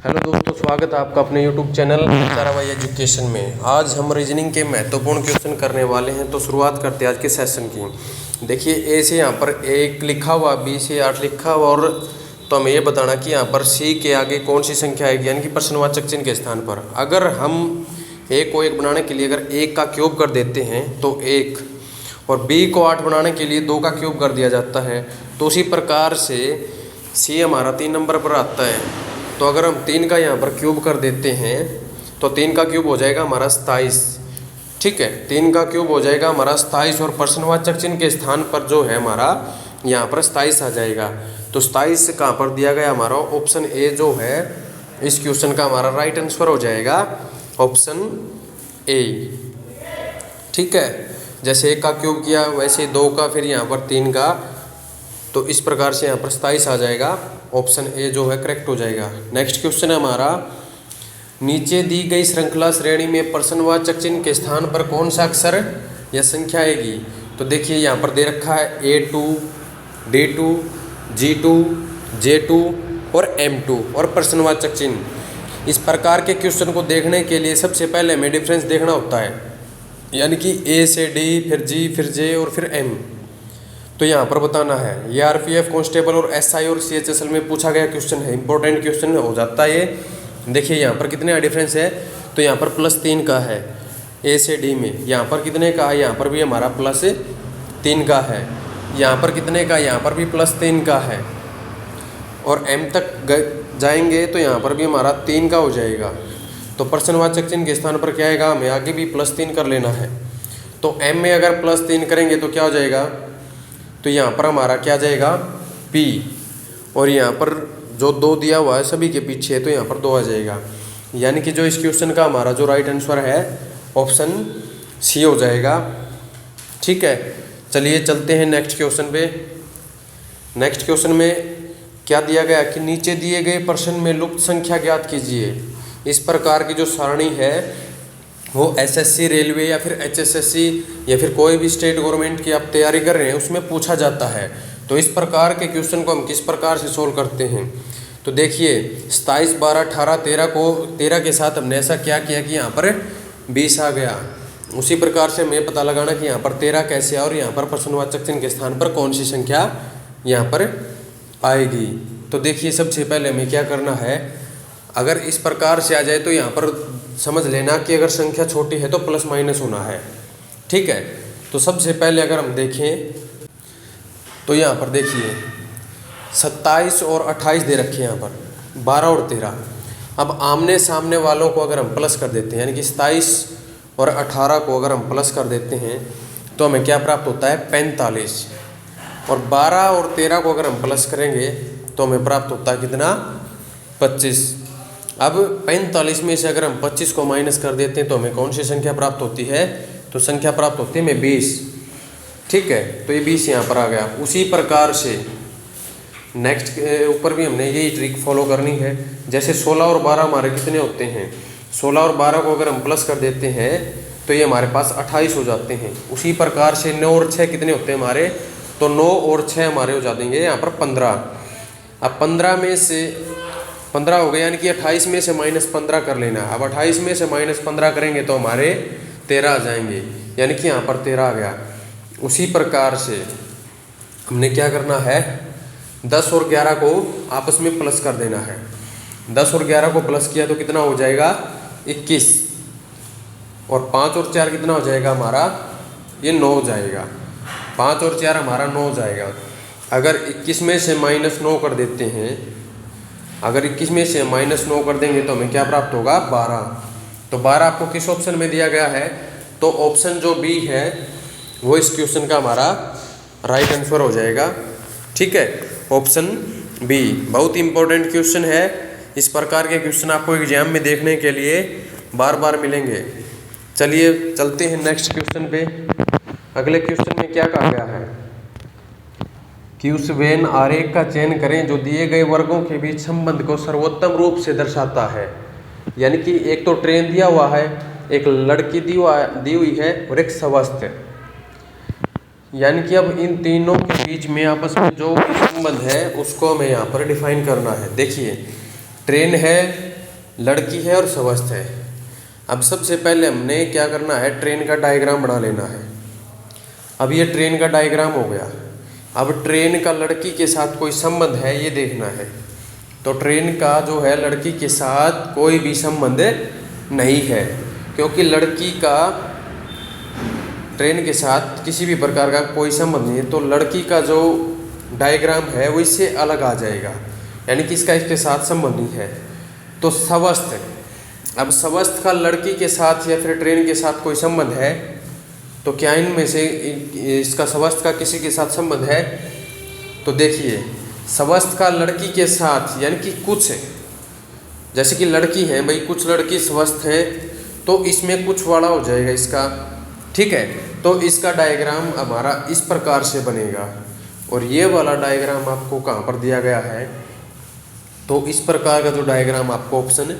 Hello दोस्तों, स्वागत है आपका अपने यूट्यूब चैनल ताराबाई एजुकेशन में। आज हम रीजनिंग के महत्वपूर्ण क्वेश्चन करने वाले हैं। तो शुरुआत करते हैं आज के सेशन की। देखिए, ए से यहाँ पर 1 लिखा हुआ, बी से 8 लिखा हुआ, और तो हमें ये बताना कि यहाँ पर सी के आगे कौन सी संख्या आएगी, यानी कि प्रश्नवाचक चिन्ह के स्थान पर। अगर हम ए को 1 बनाने के लिए अगर 1 का क्यूब कर देते हैं तो 1, और बी को 8 बनाने के लिए 2 का क्यूब कर दिया जाता है। तो उसी प्रकार से सी हमारा 3 नंबर पर आता है। तो अगर हम 3 का यहाँ पर क्यूब कर देते हैं तो 3 का क्यूब हो जाएगा हमारा 27। ठीक है, 3 का क्यूब हो जाएगा हमारा 27, और प्रश्नवाचक चिन्ह के स्थान पर जो है हमारा यहाँ पर 27 आ जाएगा। तो 27 कहाँ पर दिया गया, हमारा ऑप्शन ए जो है इस क्वेश्चन का हमारा राइट आंसर हो जाएगा ऑप्शन ए। ठीक है, जैसे 1 का क्यूब किया वैसे 2 का, फिर यहाँ पर 3 का, तो इस प्रकार से यहाँ पर 27 आ जाएगा। ऑप्शन ए जो है करेक्ट हो जाएगा। नेक्स्ट क्वेश्चन है हमारा, नीचे दी गई श्रृंखला श्रेणी में प्रश्नवाचक चिन्ह के स्थान पर कौन सा अक्षर या संख्या आएगी। तो देखिए यहाँ पर दे रखा है A2, D2, G2, J2 और M2 और प्रश्नवाचक चिन्ह। इस प्रकार के क्वेश्चन को देखने के लिए सबसे पहले हमें डिफरेंस देखना होता है, यानी कि A से D, फिर G, फिर J और फिर M। तो यहाँ पर बताना है। ये आरपीएफ कांस्टेबल और एसआई और सीएचएसएल में पूछा गया क्वेश्चन है, इंपॉर्टेंट क्वेश्चन हो जाता है ये। देखिए यहाँ पर कितने डिफरेंस है, तो यहाँ पर +3 का है ए से डी में। यहाँ पर कितने का है, यहाँ पर भी हमारा +3 का है। यहाँ पर कितने का, यहाँ पर भी +3 का है। और एम तक जाएंगे तो यहाँ पर भी हमारा 3 का हो जाएगा। तो प्रश्नवाचक चिन्ह के स्थान पर क्या आएगा, हमें आगे भी +3 कर लेना है। तो एम में अगर +3 करेंगे तो क्या हो जाएगा, तो यहाँ पर हमारा क्या जाएगा P, और यहाँ पर जो 2 दिया हुआ है सभी के पीछे, तो यहाँ पर 2 आ जाएगा। यानी कि जो इस क्वेश्चन का हमारा जो राइट आंसर है ऑप्शन सी हो जाएगा। ठीक है, चलिए चलते हैं नेक्स्ट क्वेश्चन पे। नेक्स्ट क्वेश्चन में क्या दिया गया कि नीचे दिए गए प्रश्न में लुप्त संख्या ज्ञात कीजिए। इस प्रकार की जो सारणी है वो एसएससी, रेलवे या फिर एचएसएससी या फिर कोई भी स्टेट गवर्नमेंट की आप तैयारी कर रहे हैं उसमें पूछा जाता है। तो इस प्रकार के क्वेश्चन को हम किस प्रकार से सोल्व करते हैं, तो देखिए 27, 12, 18, 13 के साथ हमने ऐसा क्या किया कि यहाँ पर 20 आ गया। उसी प्रकार से हमें पता लगाना कि यहाँ पर 13 कैसे है और यहाँ पर प्रश्नवाचक चिन्ह के स्थान पर कौन सी संख्या यहाँ पर आएगी। तो देखिए सबसे पहले हमें क्या करना है, अगर इस प्रकार से आ जाए तो यहाँ पर समझ लेना कि अगर संख्या छोटी है तो प्लस माइनस होना है। ठीक है, तो सबसे पहले अगर हम देखें तो यहाँ पर देखिए 27 और 28 दे रखे हैं, यहाँ पर 12 और 13। अब आमने सामने वालों को अगर हम प्लस कर देते हैं, यानी कि 27 और 18 को अगर हम प्लस कर देते हैं तो हमें क्या प्राप्त होता है 45, और 12 और 13 को अगर हम प्लस करेंगे तो हमें प्राप्त होता है कितना 25। अब 45 में से अगर हम 25 को माइनस कर देते हैं तो हमें कौन सी संख्या प्राप्त होती है, तो संख्या प्राप्त होती है हमें 20। ठीक है, तो ये 20 यहाँ पर आ गया। उसी प्रकार से नेक्स्ट के ऊपर भी हमने यही ट्रिक फॉलो करनी है। जैसे 16 और 12 हमारे कितने होते हैं, 16 और 12 को अगर हम प्लस कर देते हैं तो ये हमारे पास 28 हो जाते हैं। उसी प्रकार से 9 और 6 कितने होते हैं हमारे, तो 9 और 6 हमारे हो जाएंगे यहाँ पर 15। अब 15 में से 15 हो गए, यानी कि 28 में से -15 कर लेना। अब 28 में से -15 करेंगे तो हमारे 13 आ जाएंगे, यानी कि यहाँ पर 13 आ गया। उसी प्रकार से हमने क्या करना है, 10 और 11 को आपस में प्लस कर देना है। 10 और 11 को प्लस किया तो कितना हो जाएगा 21, और 5 और 4 कितना हो जाएगा हमारा, ये 9 हो जाएगा। 5 और 4 हमारा 9 हो जाएगा। अगर 21 में से -9 कर देते हैं, अगर 21 में से -9 कर देंगे तो हमें क्या प्राप्त होगा 12। तो 12 आपको किस ऑप्शन में दिया गया है, तो ऑप्शन जो बी है वो इस क्वेश्चन का हमारा राइट आंसर हो जाएगा। ठीक है, ऑप्शन बी बहुत इंपॉर्टेंट क्वेश्चन है। इस प्रकार के क्वेश्चन आपको एग्जाम में देखने के लिए बार बार मिलेंगे। चलिए चलते हैं नेक्स्ट क्वेश्चन पे। अगले क्वेश्चन में क्या कहा गया है कि उस वेन आरेख का चयन करें जो दिए गए वर्गों के बीच संबंध को सर्वोत्तम रूप से दर्शाता है। यानी कि एक तो ट्रेन दिया हुआ है, एक लड़की दी हुई है और एक स्वस्थ। यानी कि अब इन तीनों के बीच में आपस में जो संबंध है उसको हमें यहाँ पर डिफाइन करना है। देखिए ट्रेन है लड़की है और स्वस्थ है। अब सबसे पहले हमने क्या करना है, ट्रेन का डायग्राम बना लेना है। अब ये ट्रेन का डायग्राम हो गया। अब ट्रेन का लड़की के साथ कोई संबंध है ये देखना है। तो ट्रेन का जो है लड़की के साथ कोई भी संबंध नहीं है, क्योंकि लड़की का ट्रेन के साथ किसी भी प्रकार का कोई संबंध नहीं है। तो लड़की का जो डायग्राम है वो इससे अलग आ जाएगा, यानी कि इसका इसके साथ संबंध नहीं है। तो स्वस्थ, अब स्वस्थ का लड़की के साथ या फिर ट्रेन के साथ कोई संबंध है, तो क्या इनमें से इसका स्वस्थ का किसी के साथ संबंध है? तो देखिए, स्वस्थ का लड़की के साथ यानी कि कुछ, जैसे कि लड़की है भाई, कुछ लड़की स्वस्थ है, तो इसमें कुछ वाला हो जाएगा इसका, ठीक है। तो इसका डायग्राम हमारा इस प्रकार से बनेगा। और ये वाला डायग्राम आपको कहाँ पर दिया गया है, तो इस प्रकार का जो डायग्राम आपको ऑप्शन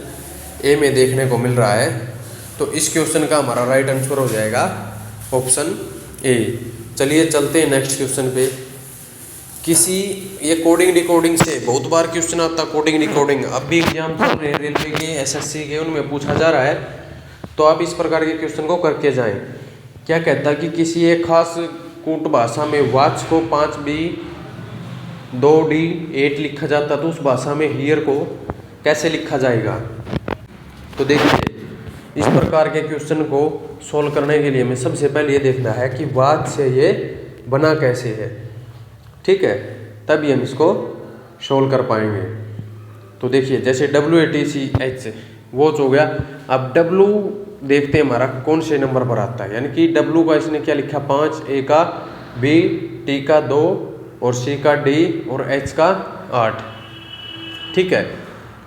ए में देखने को मिल रहा है। तो इस क्वेश्चन का हमारा राइट आंसर हो जाएगा ऑप्शन ए। चलिए चलते हैं नेक्स्ट क्वेश्चन पे। ये कोडिंग डिकोडिंग से बहुत बार क्वेश्चन आता है, कोडिंग डिकोडिंग। अब भी एग्जाम चल रहे हैं रेलवे के, एसएससी के, उनमें पूछा जा रहा है, तो आप इस प्रकार के क्वेश्चन को करके जाएं। क्या कहता है कि किसी एक खास कूट भाषा में वॉच को 5B 2D 8 लिखा जाता, तो उस भाषा में हियर को कैसे लिखा जाएगा? तो देखिए, इस प्रकार के क्वेश्चन को सोल्व करने के लिए हमें सबसे पहले ये देखना है कि वॉच से ये बना कैसे है, ठीक है, तभी हम इसको सोल्व कर पाएंगे। तो देखिए, जैसे WATCH वॉच हो गया। अब W देखते हैं हमारा कौन से नंबर पर आता है, यानी कि W का इसने क्या लिखा, 5, A का B, T का 2 और C का D और H का 8, ठीक है।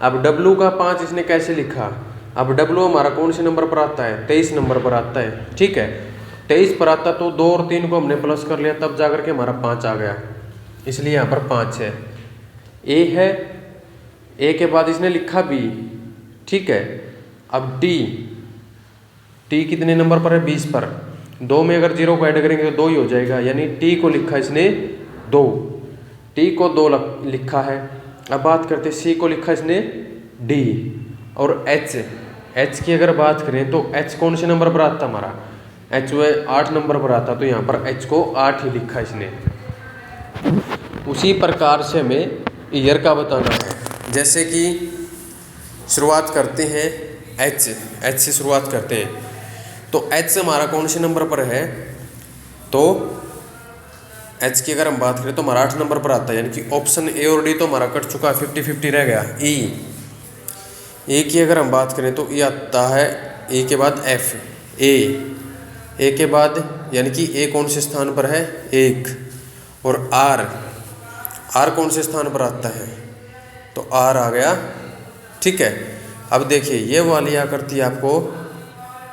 अब W का 5 इसने कैसे लिखा? अब W हमारा कौन से नंबर पर आता है? 23 नंबर पर आता है, ठीक है। 23 पर आता तो 2 और 3 को हमने प्लस कर लिया, तब जाकर के हमारा 5 आ गया, इसलिए यहाँ पर 5 है। A है, A के बाद इसने लिखा B, ठीक है। अब T कितने नंबर पर है? 20 पर। 2 में अगर 0 को ऐड करेंगे तो 2 ही हो जाएगा, यानी T को लिखा इसने 2, T को 2 लिखा है। अब बात करते हैं C को लिखा इसने D और H की अगर बात करें तो H कौन से नंबर पर आता हमारा? H वह 8 नंबर पर आता, तो यहाँ पर H को 8 ही लिखा इसने। उसी प्रकार से हमें ईयर का बताना है। जैसे कि शुरुआत करते हैं H से शुरुआत करते हैं, तो H हमारा कौन से नंबर पर है? तो H की अगर हम बात करें तो हमारा 8 नंबर पर आता है, यानी कि ऑप्शन ए और डी तो हमारा कट चुका है, 50-50 रह गया। ए की अगर हम बात करें तो ये आता है ए के बाद F, ए के बाद, यानी कि ए कौन से स्थान पर है? 1, और आर कौन से स्थान पर आता है? तो आर आ गया, ठीक है। अब देखिए, ये वाली आकृति आपको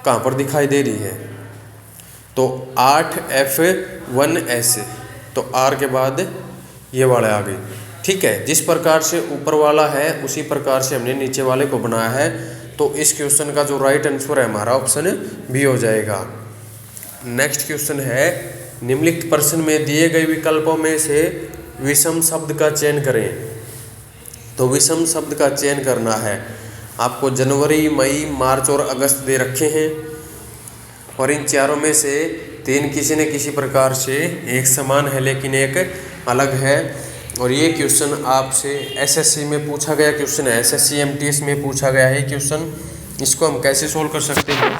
कहाँ पर दिखाई दे रही है? तो 8F1S, तो आर के बाद ये वाले आ गई, ठीक है। जिस प्रकार से ऊपर वाला है उसी प्रकार से हमने नीचे वाले को बनाया है। तो इस क्वेश्चन का जो राइट आंसर है हमारा ऑप्शन बी हो जाएगा। नेक्स्ट क्वेश्चन है, निम्नलिखित प्रश्न में दिए गए विकल्पों में से विषम शब्द का चयन करें। तो विषम शब्द का चयन करना है आपको। जनवरी, मई, मार्च और अगस्त दे रखे हैं, और इन चारों में से 3 किसी न किसी प्रकार से एक समान है लेकिन एक अलग है। और ये क्वेश्चन आपसे एसएससी में पूछा गया क्वेश्चन है, एसएससी एमटीएस में पूछा गया है क्वेश्चन। इसको हम कैसे सोल्व कर सकते हैं?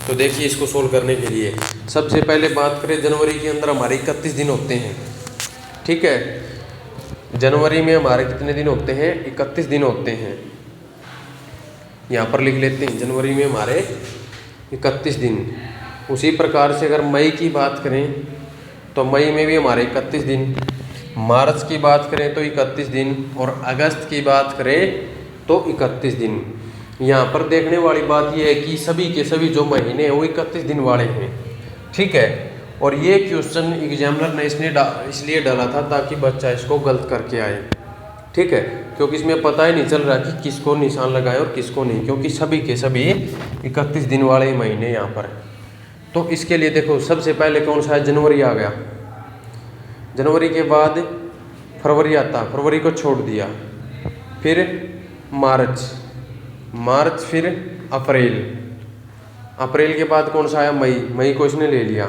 तो देखिए, इसको सोल्व करने के लिए सबसे पहले बात करें, जनवरी के अंदर हमारे 31 दिन होते हैं, ठीक है। जनवरी में हमारे कितने दिन होते हैं? 31 दिन होते हैं। यहाँ पर लिख लेते हैं, जनवरी में हमारे 31 दिन। उसी प्रकार से अगर मई की बात करें तो मई में भी हमारे 31 दिन, मार्च की बात करें तो 31 दिन, और अगस्त की बात करें तो 31 दिन। यहाँ पर देखने वाली बात यह है कि सभी के सभी जो महीने हैं वो 31 दिन वाले हैं, ठीक है। और ये क्वेश्चन एग्जामिनर ने इसलिए डाला था ताकि बच्चा इसको गलत करके आए, ठीक है, क्योंकि इसमें पता ही नहीं चल रहा कि किसको निशान लगाए और किसको नहीं, क्योंकि सभी के सभी 31 दिन वाले महीने यहाँ पर। तो इसके लिए देखो, सबसे पहले कौन सा है? जनवरी आ गया। जनवरी के बाद फरवरी आता, फरवरी को छोड़ दिया। फिर मार्च, फिर अप्रैल, अप्रैल के बाद कौन सा आया, मई, मई को इसने ले लिया,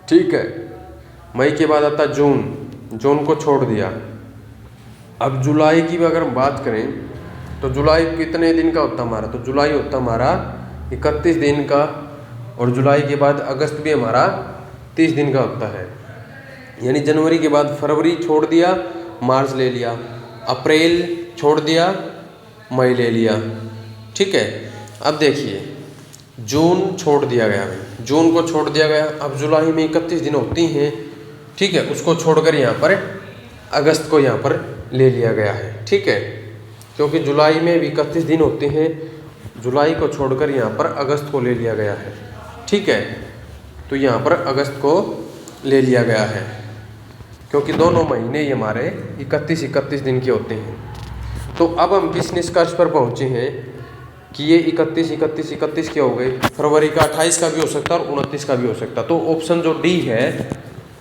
ठीक है। मई के बाद आता जून, जून को छोड़ दिया। अब जुलाई की भी अगर हम बात करें तो जुलाई कितने दिन का होता हमारा, तो जुलाई होता हमारा 31 दिन का, और जुलाई के बाद अगस्त भी हमारा 30 दिन का होता है। यानी जनवरी के बाद फरवरी छोड़ दिया, मार्च ले लिया, अप्रैल छोड़ दिया, मई ले लिया, ठीक है। अब देखिए जून छोड़ दिया गया, जून को छोड़ दिया गया। अब जुलाई में 31 दिन होती हैं, ठीक है, उसको छोड़कर यहाँ पर अगस्त को यहाँ पर ले लिया गया है, ठीक है, क्योंकि जुलाई में भी 31 दिन होते हैं, जुलाई को छोड़कर यहाँ पर अगस्त को ले लिया गया है, ठीक है। तो यहाँ पर अगस्त को ले लिया गया है क्योंकि दोनों महीने ही हमारे 31 दिन के होते हैं। तो अब हम किस निष्कर्ष पर पहुँचे हैं कि ये 31 के हो गए, फरवरी का 28 का भी हो सकता है और 29 का भी हो सकता है। तो ऑप्शन जो डी है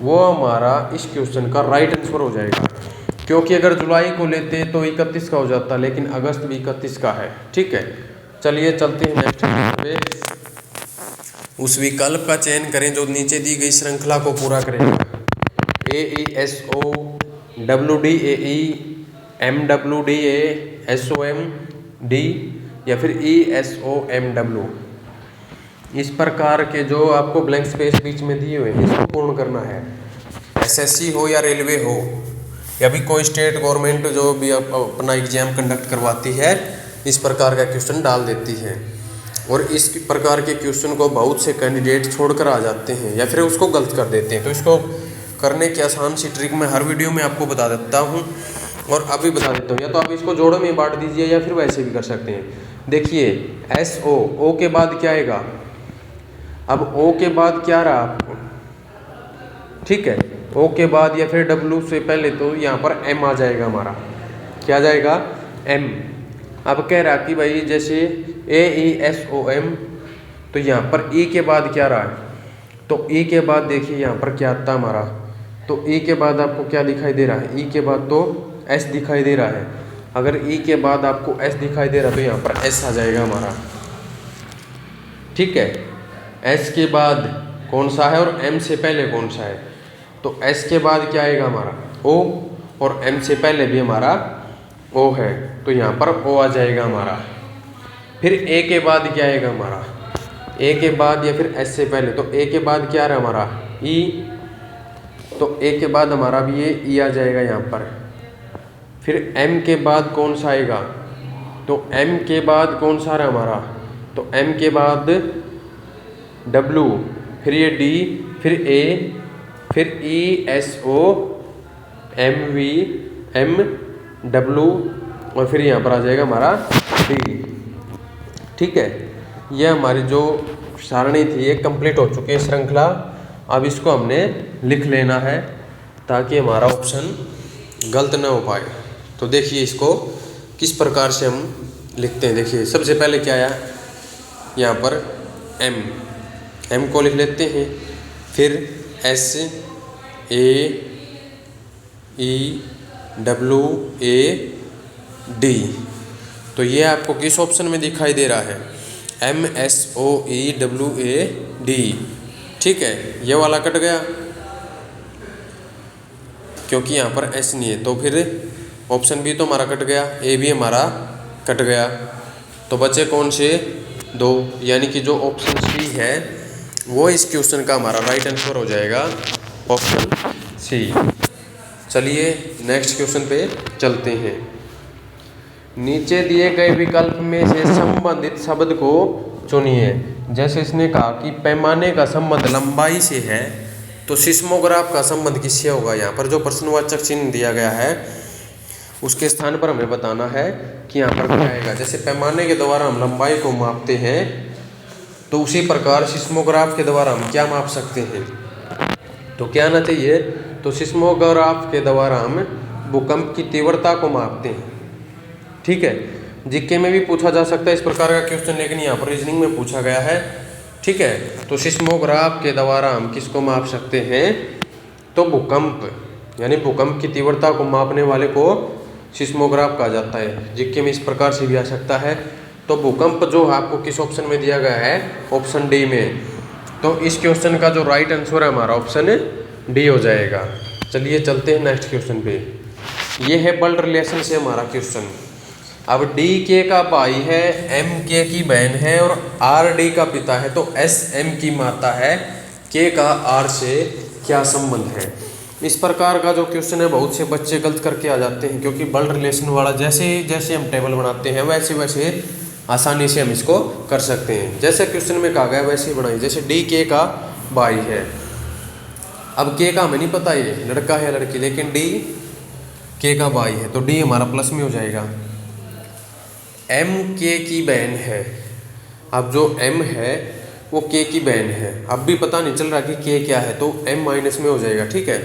वो हमारा इस क्वेश्चन का राइट आंसर हो जाएगा, क्योंकि अगर जुलाई को लेते तो 31 का हो जाता, लेकिन अगस्त भी 31 का है, ठीक है। चलिए चलते हैं नेक्स्ट पे। उस विकल्प का चयन करें जो नीचे दी गई श्रृंखला को पूरा करेगा। AESO WDAE MWDA SOMD या फिर ESOMW। इस प्रकार के जो आपको ब्लैंक स्पेस बीच में दिए हुए हैं इसको पूर्ण करना है। SSC हो या रेलवे हो या भी कोई स्टेट गवर्नमेंट जो भी अपना एग्जाम कंडक्ट करवाती है, इस प्रकार का क्वेश्चन डाल देती है, और इस प्रकार के क्वेश्चन को बहुत से कैंडिडेट छोड़कर आ जाते हैं या फिर उसको गलत कर देते हैं। तो इसको करने की आसान सी ट्रिक मैं हर वीडियो में आपको बता देता हूँ और अभी बता देता हूँ। या तो आप इसको जोड़ों में बांट दीजिए या फिर वैसे भी कर सकते हैं। देखिए SO, O के बाद क्या आएगा, अब O के बाद क्या रहा आपको, ठीक है, O के बाद या फिर W से पहले तो यहाँ पर M आ जाएगा हमारा, क्या आ जाएगा, M। अब कह रहा कि भाई जैसे AESOM, तो यहाँ पर E के बाद क्या रहा है, तो E के बाद देखिए यहाँ पर क्या आता हमारा, तो E के बाद आपको क्या दिखाई दे रहा है, E के बाद तो S दिखाई दे रहा है। अगर E के बाद आपको S दिखाई दे रहा है तो यहाँ पर S आ जाएगा हमारा, ठीक है। S के बाद कौन सा है और M से पहले कौन सा है, तो S के बाद क्या आएगा हमारा O, और M से पहले भी हमारा O है, तो यहाँ पर O आ जाएगा हमारा। फिर A के बाद क्या आएगा हमारा, A के बाद या फिर S से पहले, तो A के बाद क्या रहा हमारा E, तो A के बाद हमारा भी ये E आ जाएगा यहाँ पर। फिर M के बाद कौन सा आएगा, तो M के बाद कौन सा रहा हमारा, तो M के बाद W, फिर ये D, फिर A, फिर ESO MV MW, और फिर यहाँ पर आ जाएगा हमारा D, ठीक है। यह हमारी जो सारणी थी ये कंप्लीट हो चुकी है श्रृंखला। अब इसको हमने लिख लेना है ताकि हमारा ऑप्शन गलत ना हो पाए। तो देखिए इसको किस प्रकार से हम लिखते हैं। देखिए सबसे पहले क्या आया यहाँ पर M को लिख लेते हैं, फिर SAEWAD, तो ये आपको किस ऑप्शन में दिखाई दे रहा है, MSOEWAD, ठीक है। ये वाला कट गया क्योंकि यहाँ पर S नहीं है, तो फिर ऑप्शन बी तो हमारा कट गया, ए भी हमारा कट गया, तो बचे कौन से दो, यानी कि जो ऑप्शन सी है वो इस क्वेश्चन का हमारा राइट आंसर हो जाएगा, ऑप्शन सी। चलिए नेक्स्ट क्वेश्चन पे चलते हैं। नीचे दिए गए विकल्प में से संबंधित शब्द को चुनिए। जैसे इसने कहा कि पैमाने का संबंध लंबाई से है, तो सिस्मोग्राफ का संबंध किससे होगा। यहाँ पर जो प्रश्नवाचक चिन्ह दिया गया है उसके स्थान पर हमें बताना है कि यहाँ पर क्या आएगा। जैसे पैमाने के द्वारा हम लंबाई को मापते हैं, तो उसी प्रकार सिस्मोग्राफ के द्वारा हम क्या माप सकते हैं, तो क्या आना चाहिए, तो सिस्मोग्राफ के द्वारा हम भूकंप की तीव्रता को मापते हैं, ठीक है। जीके में भी पूछा जा सकता है इस प्रकार का क्वेश्चन, लेकिन यहाँ पर रीजनिंग में पूछा गया है, ठीक है। तो सिस्मोग्राफ के द्वारा हम किसको माप सकते हैं, तो भूकंप, यानी भूकंप की तीव्रता को मापने वाले को सिस्मोग्राफ कहा जाता है। जीके में इस प्रकार से भी आ सकता है। तो भूकंप जो आपको किस ऑप्शन में दिया गया है, ऑप्शन डी में। तो इस क्वेश्चन का जो राइट आंसर है हमारा ऑप्शन डी हो जाएगा। चलिए चलते हैं नेक्स्ट क्वेश्चन पे। ये है ब्लड रिलेशन से हमारा क्वेश्चन। अब डी के का भाई है, एम के की बहन है और आर डी का पिता है, तो एस एम की माता है, के का आर से क्या संबंध है। इस प्रकार का जो क्वेश्चन है बहुत से बच्चे गलत करके आ जाते हैं, क्योंकि ब्लड रिलेशन वाला जैसे जैसे हम टेबल बनाते हैं वैसे वैसे आसानी से हम इसको कर सकते हैं। जैसे क्वेश्चन में कहा गया वैसे ही बनाइए। जैसे डी के का भाई है, अब के का हमें नहीं पता ये लड़का है या लड़की, लेकिन डी के का भाई है, तो डी हमारा प्लस में हो जाएगा। एम के की बहन है, अब जो एम है वो के की बहन है, अब भी पता नहीं चल रहा कि के क्या है, तो एम माइनस में हो जाएगा। ठीक है।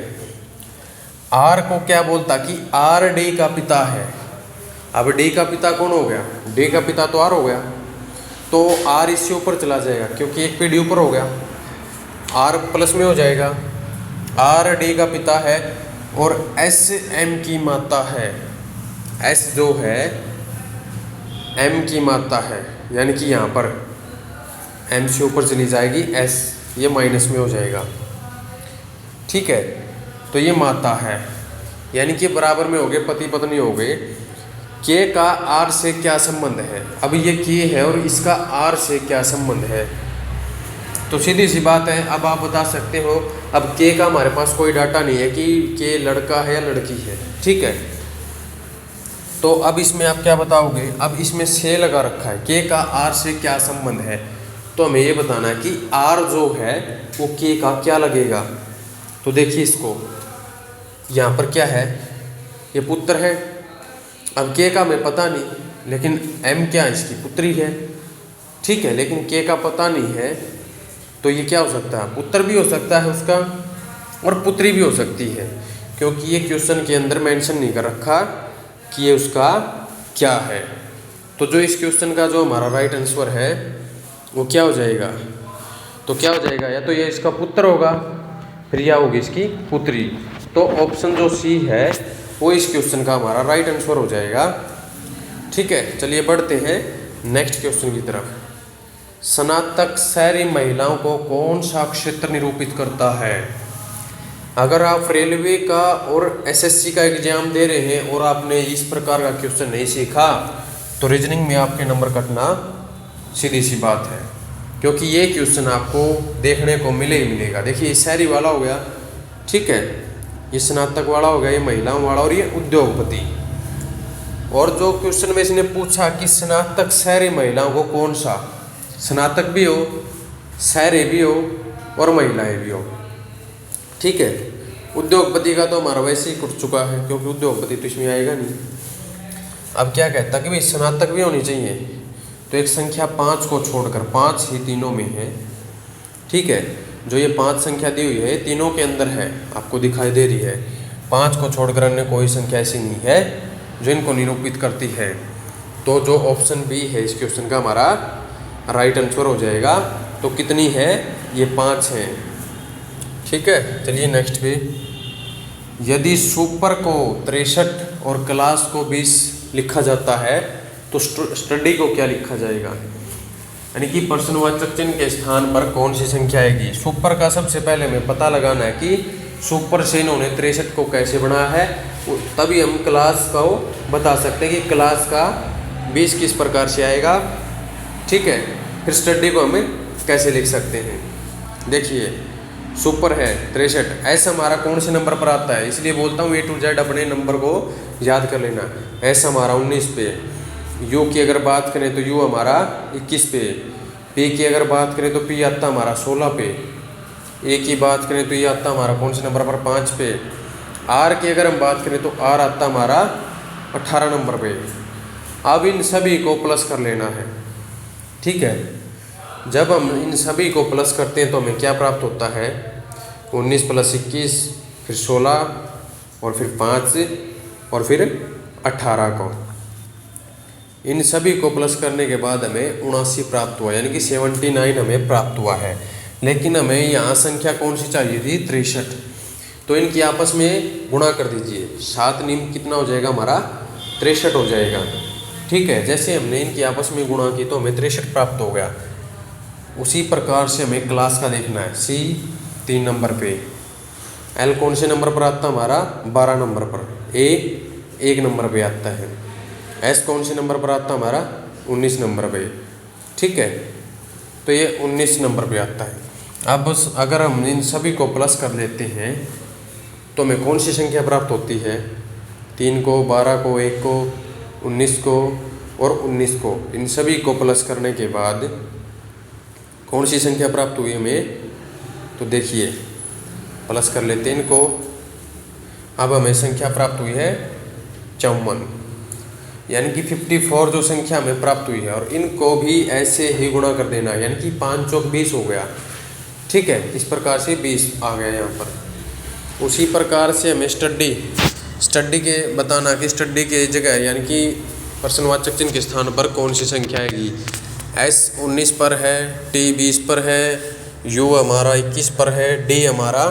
आर को क्या बोलता कि आर डी का पिता है। अब डी का पिता कौन हो गया, डी का पिता तो आर हो गया, तो आर इससे ऊपर चला जाएगा क्योंकि एक पे डी ऊपर हो गया, आर प्लस में हो जाएगा। आर डी का पिता है और एस एम की माता है, एस जो है एम की माता है, यानी कि यहाँ पर एम से ऊपर चली जाएगी एस, ये माइनस में हो जाएगा। ठीक है, तो ये माता है, यानी कि बराबर में हो गए, पति पत्नी हो गए। के का आर से क्या संबंध है, अब ये के है और इसका आर से क्या संबंध है, तो सीधी सी बात है। अब आप बता सकते हो, अब के का हमारे पास कोई डाटा नहीं है कि के लड़का है या लड़की है। ठीक है, तो अब इसमें आप क्या बताओगे, अब इसमें से लगा रखा है, के का आर से क्या संबंध है, तो हमें ये बताना है कि आर जो है वो के का क्या लगेगा। तो देखिए इसको, यहाँ पर क्या है, ये पुत्र है, अब के का हमें पता नहीं, लेकिन एम क्या है, इसकी पुत्री है। ठीक है, लेकिन के का पता नहीं है, तो ये क्या हो सकता है, पुत्र भी हो सकता है उसका और पुत्री भी हो सकती है, क्योंकि ये क्वेश्चन के अंदर मेंशन नहीं कर रखा कि ये उसका क्या है। तो जो इस क्वेश्चन का जो हमारा राइट आंसर है वो क्या हो जाएगा, तो क्या हो जाएगा, या तो ये इसका पुत्र होगा, फिर या होगी इसकी पुत्री। तो ऑप्शन जो सी है वो इस क्वेश्चन का हमारा राइट आंसर हो जाएगा। ठीक है, चलिए बढ़ते हैं नेक्स्ट क्वेश्चन की तरफ। स्नातक शहरी महिलाओं को कौन सा क्षेत्र निरूपित करता है। अगर आप रेलवे का और एसएससी का एग्जाम दे रहे हैं और आपने इस प्रकार का क्वेश्चन नहीं सीखा, तो रीजनिंग में आपके नंबर कटना सीधी सी बात है, क्योंकि ये क्वेश्चन आपको देखने को मिले ही मिलेगा। देखिए, शहरी वाला हो गया, ठीक है, ये स्नातक वाला हो गया, ये महिलाओं वाला, और ये उद्योगपति। और जो क्वेश्चन में इसने पूछा कि स्नातक शहरी महिलाओं को कौन सा, स्नातक भी हो, शहरी भी हो और महिलाएं भी हो। ठीक है, उद्योगपति का तो हमारा वैसे ही कट चुका है, क्योंकि उद्योगपति तो इसमें आएगा नहीं। अब क्या कहता कि भाई स्नातक भी होनी चाहिए, तो एक संख्या 5 को छोड़कर, 5 ही तीनों में है। ठीक है, जो ये 5 संख्या दी हुई है तीनों के अंदर है, आपको दिखाई दे रही है। 5 को छोड़कर अन्य कोई संख्या ऐसी नहीं है जो इनको निरूपित करती है। तो जो ऑप्शन बी है इस क्वेश्चन का हमारा राइट आंसर हो जाएगा। तो कितनी है, ये 5 है। ठीक है, चलिए नेक्स्ट पे। यदि सुपर को 63 और क्लास को 20 लिखा जाता है, तो स्टडी को क्या लिखा जाएगा, यानी कि प्रश्नवाचक चिन्ह के स्थान पर कौन सी संख्या आएगी। सुपर का सबसे पहले हमें पता लगाना है कि सुपर से इन्होंने 63 को कैसे बनाया है, तभी हम क्लास को बता सकते हैं कि क्लास का 20 किस प्रकार से आएगा। ठीक है, फिर स्टडी को हमें कैसे लिख सकते हैं। देखिए, सुपर है 63, ऐसा हमारा कौन से नंबर पर आता है, इसलिए बोलता हूँ A to Z अपने नंबर को याद कर लेना। ऐसा हमारा 19 पे, यू की अगर बात करें तो यू हमारा 21 पे, पी की अगर बात करें तो पी आता हमारा 16 पे, ए की बात करें तो ये आता हमारा कौन से नंबर पर 5 पे, आर की अगर हम बात करें तो आर आता हमारा 18 नंबर पे। अब इन सभी को प्लस कर लेना है। ठीक है, जब हम इन सभी को प्लस करते हैं तो हमें क्या प्राप्त होता है, 19 + 21 फिर 16 और फिर 5 और फिर 18 को, इन सभी को प्लस करने के बाद हमें 79 प्राप्त हुआ, यानी कि 79 हमें प्राप्त हुआ है। लेकिन हमें यहाँ संख्या कौन सी चाहिए थी, 63, तो इनकी आपस में गुणा कर दीजिए। 7 × 9 कितना हो जाएगा हमारा, 63 हो जाएगा। ठीक है। जैसे हमने इनकी आपस में गुणा की तो हमें 63 प्राप्त हो गया। उसी प्रकार से हमें क्लास का देखना है। सी 3 नंबर पे, एल कौन से नंबर पर आता है हमारा 12 नंबर पर, ए 1 नंबर पे आता है, एस कौन से नंबर पर आता है हमारा 19 नंबर पे, ठीक है। तो ये 19 नंबर पे आता है। अब अगर हम इन सभी को प्लस कर लेते हैं तो हमें कौन सी संख्या प्राप्त होती है, 3 को, 12 को, 1 को, 19 को और 19 को, इन सभी को प्लस करने के बाद कौन सी संख्या प्राप्त हुई हमें, तो देखिए प्लस कर लेते हैं इनको। अब हमें संख्या प्राप्त हुई है 54, यानी कि 54 जो संख्या हमें प्राप्त हुई है। और इनको भी ऐसे ही गुणा कर देना, यानी कि 5 चौक 20 हो गया, ठीक है। इस प्रकार से 20 आ गया यहाँ पर। उसी प्रकार से हमें स्टडी के बताना कि स्टडी के जगह यानी कि प्रश्नवाचक चिन्ह के स्थान पर कौन सी संख्या आएगी। एस 19 पर है, टी 20 पर है, यू हमारा 21 पर है, डी हमारा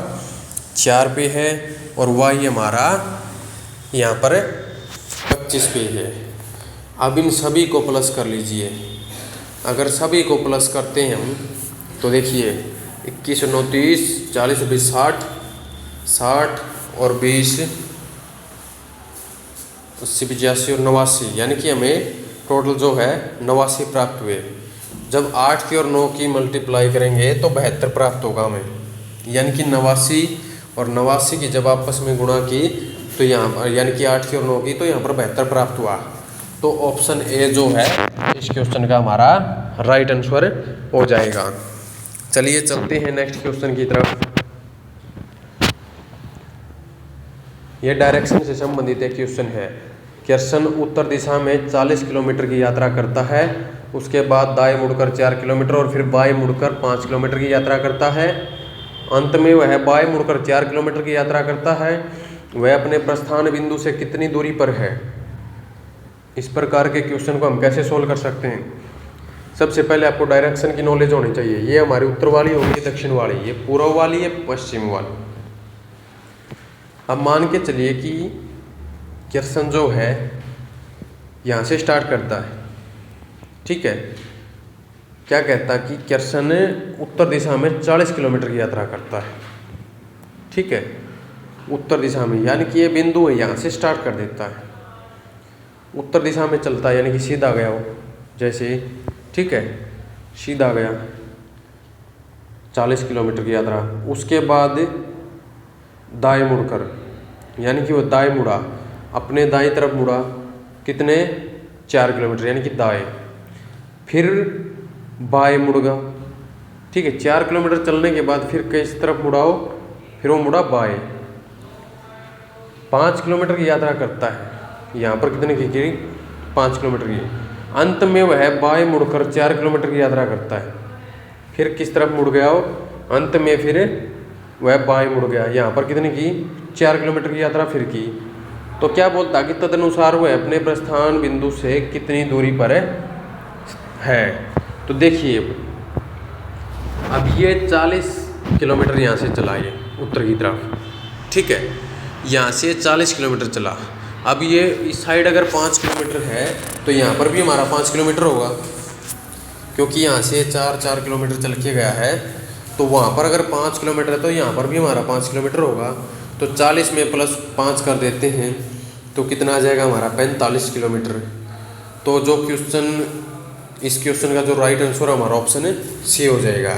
4 पे है और वाई हमारा यहाँ पर 25 पे है। अब इन सभी को प्लस कर लीजिए। अगर सभी को प्लस करते हैं हम तो देखिए 21 9 30 40 20 60 और 20 80 85 और 89, यानी कि हमें टोटल जो है 89 प्राप्त हुए। जब 8 की और 9 की मल्टीप्लाई करेंगे तो 72 प्राप्त होगा हमें, यानी कि 89 और 89 की जब आपस में गुणा की तो यहाँ पर यानी कि 8 की और 9 की तो यहाँ पर 72 प्राप्त हुआ। तो ऑप्शन ए जो है इस क्वेश्चन का हमारा राइट आंसर हो जाएगा। चलिए चलते हैं नेक्स्ट क्वेश्चन की तरफ। यह डायरेक्शन से संबंधित एक क्वेश्चन है। किर्सन उत्तर दिशा में 40 किलोमीटर की यात्रा करता है, उसके बाद दाएं मुड़कर 4 किलोमीटर और फिर बाएं मुड़कर 5 किलोमीटर की यात्रा करता है। अंत में वह बाएं मुड़कर 4 किलोमीटर की यात्रा करता है। वह अपने प्रस्थान बिंदु से कितनी दूरी पर है। इस प्रकार के क्वेश्चन को हम कैसे सोल्व कर सकते हैं। सबसे पहले आपको डायरेक्शन की नॉलेज होनी चाहिए। ये हमारी उत्तर वाली होगी, दक्षिण वाली, ये पूर्व वाली, ये पश्चिम वाली। अब मान के चलिए कि किर्सन जो है यहाँ से स्टार्ट करता है, ठीक है। क्या कहता है कि किर्सन उत्तर दिशा में 40 किलोमीटर की यात्रा करता है, ठीक है, उत्तर दिशा में, यानी कि ये बिंदु है, यहाँ से स्टार्ट कर देता है, उत्तर दिशा में चलता है, यानी कि सीधा गया वो जैसे, ठीक है, सीधा गया 40 किलोमीटर की यात्रा। उसके बाद दाएं मुड़कर, यानी कि वो दाएं मुड़ा, अपने दाएं तरफ मुड़ा, कितने 4 किलोमीटर, यानी कि दाएं। फिर बाएं मुड़गा, ठीक है, 4 किलोमीटर चलने के बाद फिर किस तरफ मुड़ाओ, फिर वो मुड़ा बाएं। 5 किलोमीटर की यात्रा करता है, यहाँ पर कितने की 5 किलोमीटर की। अंत में वह बाएं मुड़कर 4 किलोमीटर की यात्रा करता है। फिर किस तरफ मुड़ गया हो, अंत में फिर वह बाएं मुड़ गया, यहाँ पर कितने की 4 किलोमीटर की यात्रा फिर की। तो क्या बोलता कि तदनुसार वह अपने प्रस्थान बिंदु से कितनी दूरी पर है। तो देखिए अब ये 40 किलोमीटर यहाँ से चला, ये उत्तर की तरफ, ठीक है, यहाँ से 40 किलोमीटर चला। अब ये इस साइड अगर 5 किलोमीटर है तो यहाँ पर भी हमारा 5 किलोमीटर होगा, क्योंकि यहाँ से 4 किलोमीटर चल के गया है। तो वहाँ पर अगर 5 किलोमीटर है तो यहाँ पर भी हमारा 5 किलोमीटर होगा। तो 40 में प्लस 5 कर देते हैं तो कितना आ जाएगा हमारा 45 किलोमीटर। तो जो क्वेश्चन, इस क्वेश्चन का जो राइट आंसर हमारा ऑप्शन है सी हो जाएगा,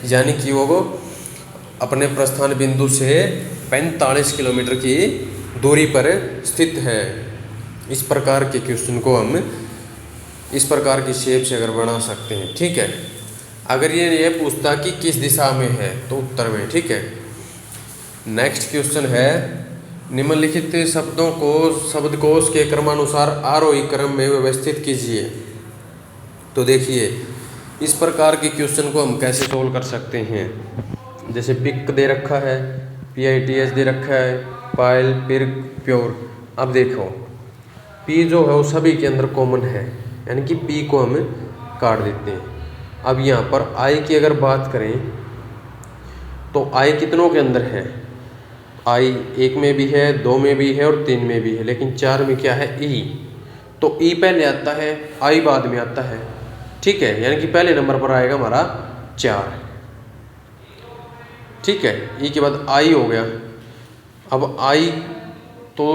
यानी कि वो अपने प्रस्थान बिंदु से 45 किलोमीटर की दूरी पर स्थित है। इस प्रकार के क्वेश्चन को हम इस प्रकार की शेप से अगर बना सकते हैं, ठीक है। अगर ये पूछता कि किस दिशा में है तो उत्तर में, ठीक है। नेक्स्ट क्वेश्चन है, निम्नलिखित शब्दों को शब्दकोश के क्रमानुसार आरोही क्रम में व्यवस्थित कीजिए। तो देखिए इस प्रकार के क्वेश्चन को हम कैसे सोल्व कर सकते हैं। जैसे पिक दे रखा है, PITS दे रखा है, पाइल, पिर्क, प्योर। अब देखो P जो है वो सभी के अंदर कॉमन है, यानी कि P को हम काट देते हैं। अब यहाँ पर I की अगर बात करें तो I कितनों के अंदर है, I 1 में भी है, 2 में भी है और 3 में भी है, लेकिन 4 में क्या है E। तो ई पहले आता है, आई बाद में आता है, ठीक है। यानी कि पहले नंबर पर आएगा हमारा 4, ठीक है। ई के बाद आई हो गया। अब आई तो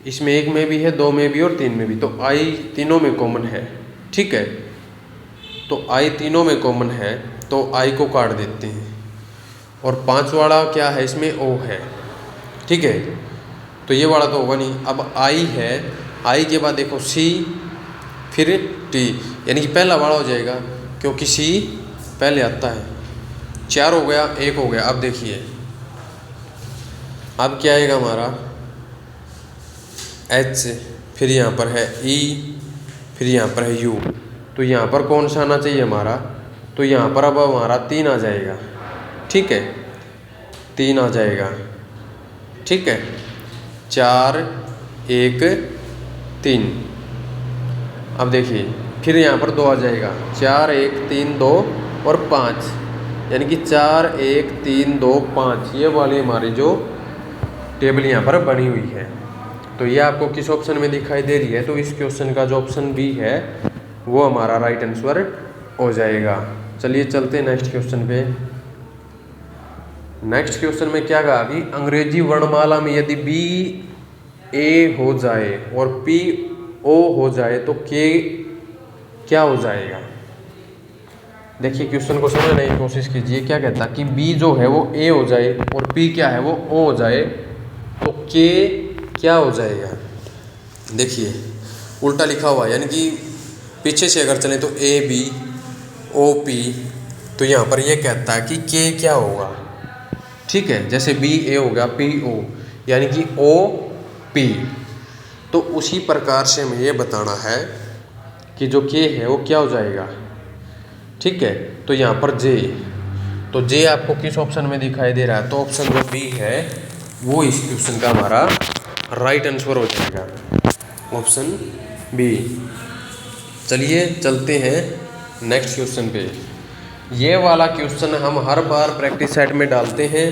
इसमें 1 में भी है, 2 में भी और 3 में भी, तो आई तीनों में कॉमन है, ठीक है। तो आई तीनों में कॉमन है, तो आई को काट देते हैं। और 5 वाला क्या है, इसमें ओ है, ठीक है। तो ये वाला तो होगा नहीं। अब आई है, आई के बाद देखो सी फिर टी, यानी कि पहला वाला हो जाएगा क्योंकि सी पहले आता है। 4 हो गया, 1 हो गया। अब देखिए अब क्या आएगा हमारा एच, फिर यहाँ पर है ई, फिर यहाँ पर है यू। तो यहाँ पर कौन सा आना चाहिए हमारा, तो यहाँ पर अब हमारा 3 आ जाएगा, ठीक है। 3 आ जाएगा, ठीक है। 4 1 3। अब देखिए फिर यहाँ पर 2 आ जाएगा, 4 1 3 2 और 5, यानी कि 4 1 3 2 5, ये वाली हमारी जो टेबल यहाँ पर बनी हुई है। तो ये आपको किस ऑप्शन में दिखाई दे रही है, तो इस क्वेश्चन का जो ऑप्शन बी है वो हमारा राइट आंसर हो जाएगा। चलिए चलते हैं नेक्स्ट क्वेश्चन पे। नेक्स्ट क्वेश्चन में क्या कहा कि अंग्रेजी वर्णमाला में यदि बी ए हो जाए और पी ओ हो जाए तो के क्या हो जाएगा। देखिए क्वेश्चन को समझने की कोशिश कीजिए। क्या कहता कि बी जो है वो ए हो जाए और पी क्या है वो ओ हो जाए तो के क्या हो जाएगा। देखिए उल्टा लिखा हुआ है, यानी कि पीछे से अगर चलें तो ए बी ओ पी, तो यहाँ पर ये कहता है कि के क्या होगा, ठीक है। जैसे बी ए हो गया, पी ओ, यानी कि ओ पी। तो उसी प्रकार से हमें ये बताना है कि जो के है वो क्या हो जाएगा, ठीक है। तो यहाँ पर जे, तो जे आपको किस ऑप्शन में दिखाई दे रहा है, तो ऑप्शन जो बी है वो इस क्वेश्चन का हमारा राइट आंसर हो जाएगा, ऑप्शन बी। चलिए चलते हैं नेक्स्ट क्वेश्चन पे। ये वाला क्वेश्चन हम हर बार प्रैक्टिस सेट में डालते हैं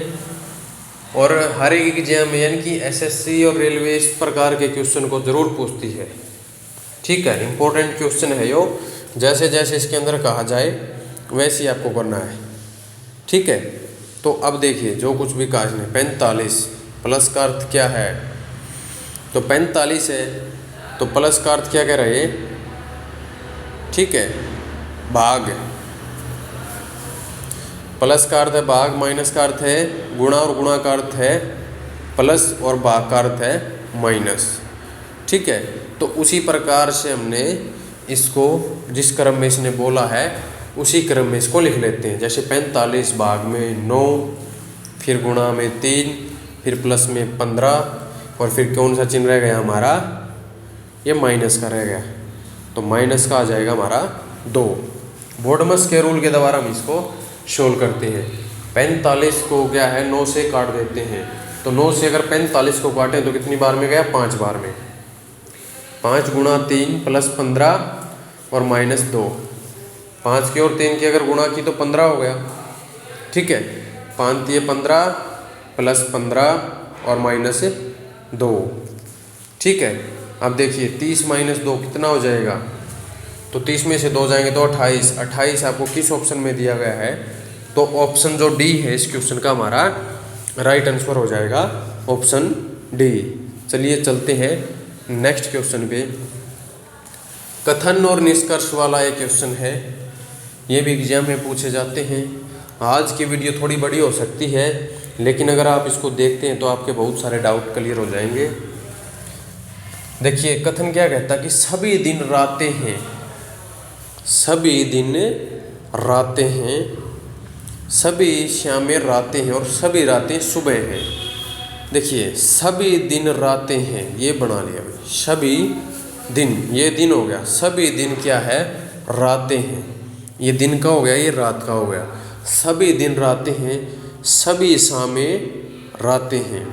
और हर एक एग्जाम में, यानी कि एसएससी और रेलवे इस प्रकार के क्वेश्चन को ज़रूर पूछती है, ठीक है। इंपॉर्टेंट क्वेश्चन है यो, जैसे जैसे इसके अंदर कहा जाए वैसे ही आपको करना है, ठीक है। तो अब देखिए जो कुछ भी कहा इसने, 45 प्लस का अर्थ क्या है, तो 45 है तो प्लस का अर्थ क्या कह रहे हैं, ठीक है, भाग। प्लस का अर्थ है भाग, माइनस का अर्थ है गुणा और गुणा का अर्थ है प्लस और भाग का अर्थ है माइनस, ठीक है। तो उसी प्रकार से हमने इसको जिस क्रम में इसने बोला है उसी क्रम में इसको लिख लेते हैं। जैसे 45 भाग में 9, फिर गुणा में 3, फिर प्लस में 15 और फिर कौन सा चिन्ह रह गया हमारा, ये माइनस का रह गया, तो माइनस का आ जाएगा हमारा 2। बोर्डमस के रूल के द्वारा हम इसको सोल्व करते हैं। 45 को क्या है 9 से काट देते हैं, तो 9 से अगर 45 को काटें तो कितनी बार में गया, 5 बार में। 5 गुणा 3 प्लस 15 और माइनस 2, 5 की और 3 की अगर गुणा की तो 15 हो गया, ठीक है। 5 ये 15 प्लस 15 और माइनस 2, ठीक है। अब देखिए 30 माइनस 2 कितना हो जाएगा, तो 30 में से 2 जाएंगे तो 28। 28 आपको किस ऑप्शन में दिया गया है, तो ऑप्शन जो डी है इस क्वेश्चन का हमारा राइट आंसर हो जाएगा, ऑप्शन डी। चलिए चलते हैं नेक्स्ट क्वेश्चन पे। कथन और निष्कर्ष वाला एक क्वेश्चन है, ये भी एग्जाम में पूछे जाते हैं। आज की वीडियो थोड़ी बड़ी हो सकती है, लेकिन अगर आप इसको देखते हैं तो आपके बहुत सारे डाउट क्लियर हो जाएंगे। देखिए कथन क्या कहता है कि सभी दिन रातें हैं, सभी दिन रातें हैं, सभी शामें रातें हैं और सभी रातें सुबह हैं। देखिए सभी दिन रातें हैं, ये बना लिया भाई, सभी दिन, ये दिन हो गया, सभी दिन क्या है रातें हैं, ये दिन का हो गया, ये रात का हो गया। सभी दिन रातें हैं, सभी शामें रातें हैं,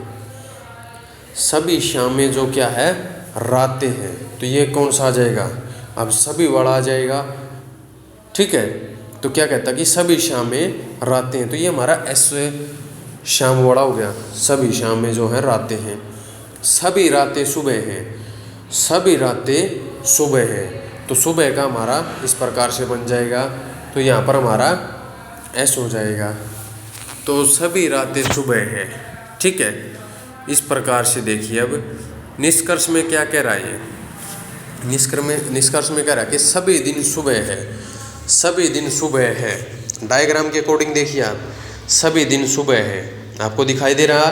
सभी शामें जो क्या है रातें हैं, तो ये कौन सा आ जाएगा, अब सभी वाला आ जाएगा, ठीक है। तो क्या कहता कि सभी शामें रातें हैं, तो ये हमारा एस शाम वाला हो गया, सभी शामें जो है रातें हैं। सभी रातें सुबह हैं, सभी रातें सुबह है। तो सुबह का हमारा इस प्रकार से बन जाएगा। तो यहाँ पर हमारा ऐस हो जाएगा। तो सभी रातें सुबह है। ठीक है, इस प्रकार से देखिए। अब निष्कर्ष में क्या कह रहा है? निष्कर्ष में कह रहा है कि सभी दिन सुबह है। सभी दिन सुबह है। डायग्राम के अकॉर्डिंग देखिए आप, सभी दिन सुबह है। आपको दिखाई दे रहा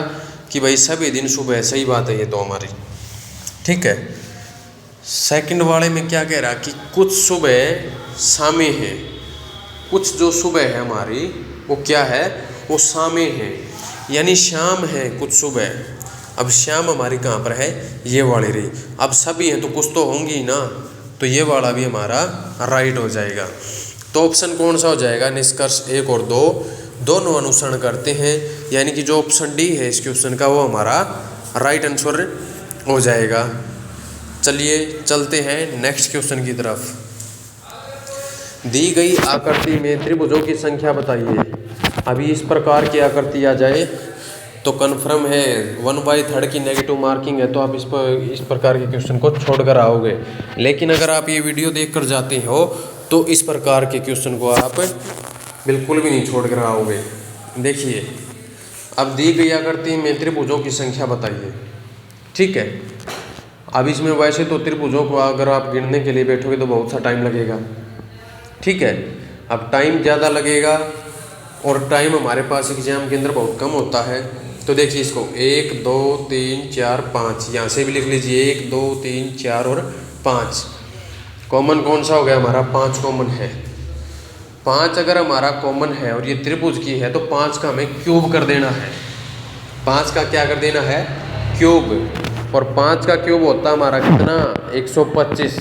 कि भाई सभी दिन सुबह है। सही बात है ये तो हमारी। ठीक है, सेकंड वाले में क्या कह रहा कि कुछ सुबह शामें है। कुछ जो सुबह है हमारी वो क्या है? वो शामें है, यानी शाम है कुछ सुबह। अब शाम हमारी कहाँ पर है? ये वाली रही। अब सभी हैं तो कुछ तो होंगी ही ना, तो ये वाला भी हमारा राइट हो जाएगा। तो ऑप्शन कौन सा हो जाएगा? निष्कर्ष 1 और 2 दोनों अनुसरण करते हैं, यानी कि जो ऑप्शन डी है इस क्वेश्चन का वो हमारा राइट आंसर हो जाएगा। चलिए चलते हैं नेक्स्ट क्वेश्चन की तरफ। दी गई आकृति में त्रिभुजों की संख्या बताइए। अभी इस प्रकार की आकृति आ जाए तो कन्फर्म है 1/3 की नेगेटिव मार्किंग है, तो आप इस प्रकार के क्वेश्चन को छोड़कर आओगे। लेकिन अगर आप ये वीडियो देखकर जाते हो तो इस प्रकार के क्वेश्चन को आप बिल्कुल भी नहीं छोड़कर आओगे। देखिए, अब दी गई आकृति में त्रिभुजों की संख्या बताइए। ठीक है, अब इसमें वैसे तो त्रिभुजों को अगर आप गिनने के लिए बैठोगे तो बहुत सा टाइम लगेगा। ठीक है, अब टाइम ज़्यादा लगेगा और टाइम हमारे पास एग्जाम के अंदर बहुत कम होता है। तो देखिए इसको 1 2 3 4 5 यहाँ से भी लिख लीजिए। 1 2 3 4 और 5। कॉमन कौन सा हो गया हमारा? 5 कॉमन है। 5 अगर हमारा कॉमन है और ये त्रिभुज की है तो 5 का हमें क्यूब कर देना है। 5 का क्या कर देना है? क्यूब। और 5 का क्यूब होता हमारा कितना? 125।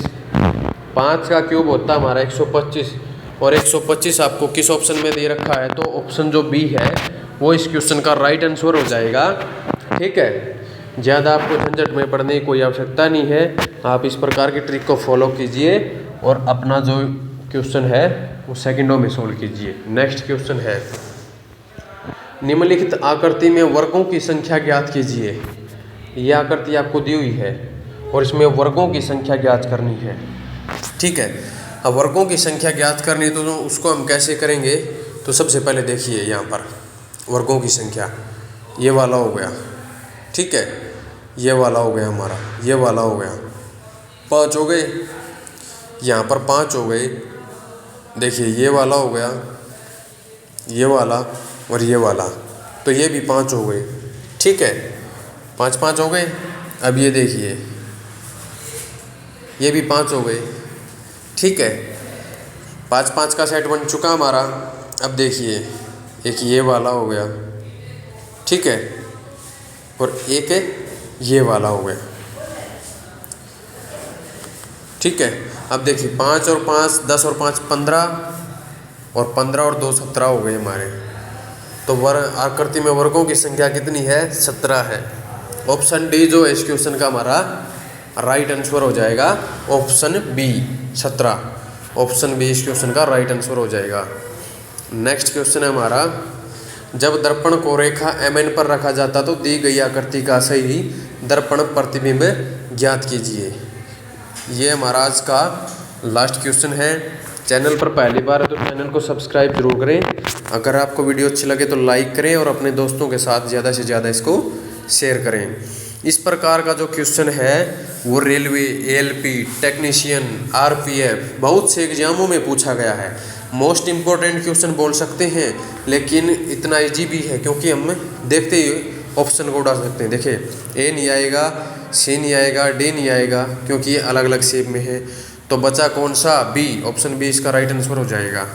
5 का क्यूब होता हमारा 125। और 125 आपको किस ऑप्शन में दे रखा है? तो ऑप्शन जो बी है वो इस क्वेश्चन का राइट आंसर हो जाएगा। ठीक है, ज़्यादा आपको झंझट में पड़ने की कोई आवश्यकता नहीं है। आप इस प्रकार की ट्रिक को फॉलो कीजिए और अपना जो क्वेश्चन है वो सेकंडों में सोल्व कीजिए। नेक्स्ट क्वेश्चन है, निम्नलिखित आकृति में वर्गों की संख्या ज्ञात कीजिए। ये आकृति आपको दी हुई है और इसमें वर्गों की संख्या ज्ञात करनी है। ठीक है, अब वर्गों की संख्या ज्ञात करनी तो उसको हम कैसे करेंगे? तो सबसे पहले देखिए यहाँ पर वर्गों की संख्या ये वाला हो गया। ठीक है, ये वाला हो गया हमारा, ये वाला हो गया। 5 हो गए, यहाँ पर 5 हो गए। देखिए ये वाला हो गया, ये वाला और ये वाला, तो ये भी 5 हो गए। ठीक है, 5 5 हो गए। अब ये देखिए ये भी 5 हो गए। ठीक है, 5 5 का सेट बन चुका हमारा। अब देखिए एक ये वाला हो गया। ठीक है, और एक ये वाला हो गया। ठीक है, अब देखिए 5 और 5 10 और 5 15 और 15 और 2 17 हो गए हमारे। तो आकृति में वर्गों की संख्या कितनी है? 17 है। ऑप्शन डी जो इस क्वेश्चन का हमारा राइट आंसर हो जाएगा। Option B 17। ऑप्शन बी इस क्वेश्चन का राइट आंसर हो जाएगा। नेक्स्ट क्वेश्चन है हमारा, जब दर्पण को रेखा MN पर रखा जाता तो दी गई आकृति का सही दर्पण प्रतिबिंब ज्ञात कीजिए। ये हमारा आज का लास्ट क्वेश्चन है। चैनल पर पहली बार है तो चैनल को सब्सक्राइब जरूर करें। अगर आपको वीडियो अच्छी लगे तो लाइक करें और अपने दोस्तों के साथ ज़्यादा से ज़्यादा इसको शेयर करें। इस प्रकार का जो क्वेश्चन है वो रेलवे, ALP, टेक्नीशियन, RPF बहुत से एग्जामों में पूछा गया है। मोस्ट इम्पोर्टेंट क्वेश्चन बोल सकते हैं, लेकिन इतना इजी भी है क्योंकि हम देखते ही ऑप्शन को उड़ा सकते हैं। देखिए A नहीं आएगा, C नहीं आएगा, D नहीं आएगा क्योंकि ये अलग अलग शेप में है। तो बचा कौन सा? B। ऑप्शन बी इसका राइट आंसर हो जाएगा।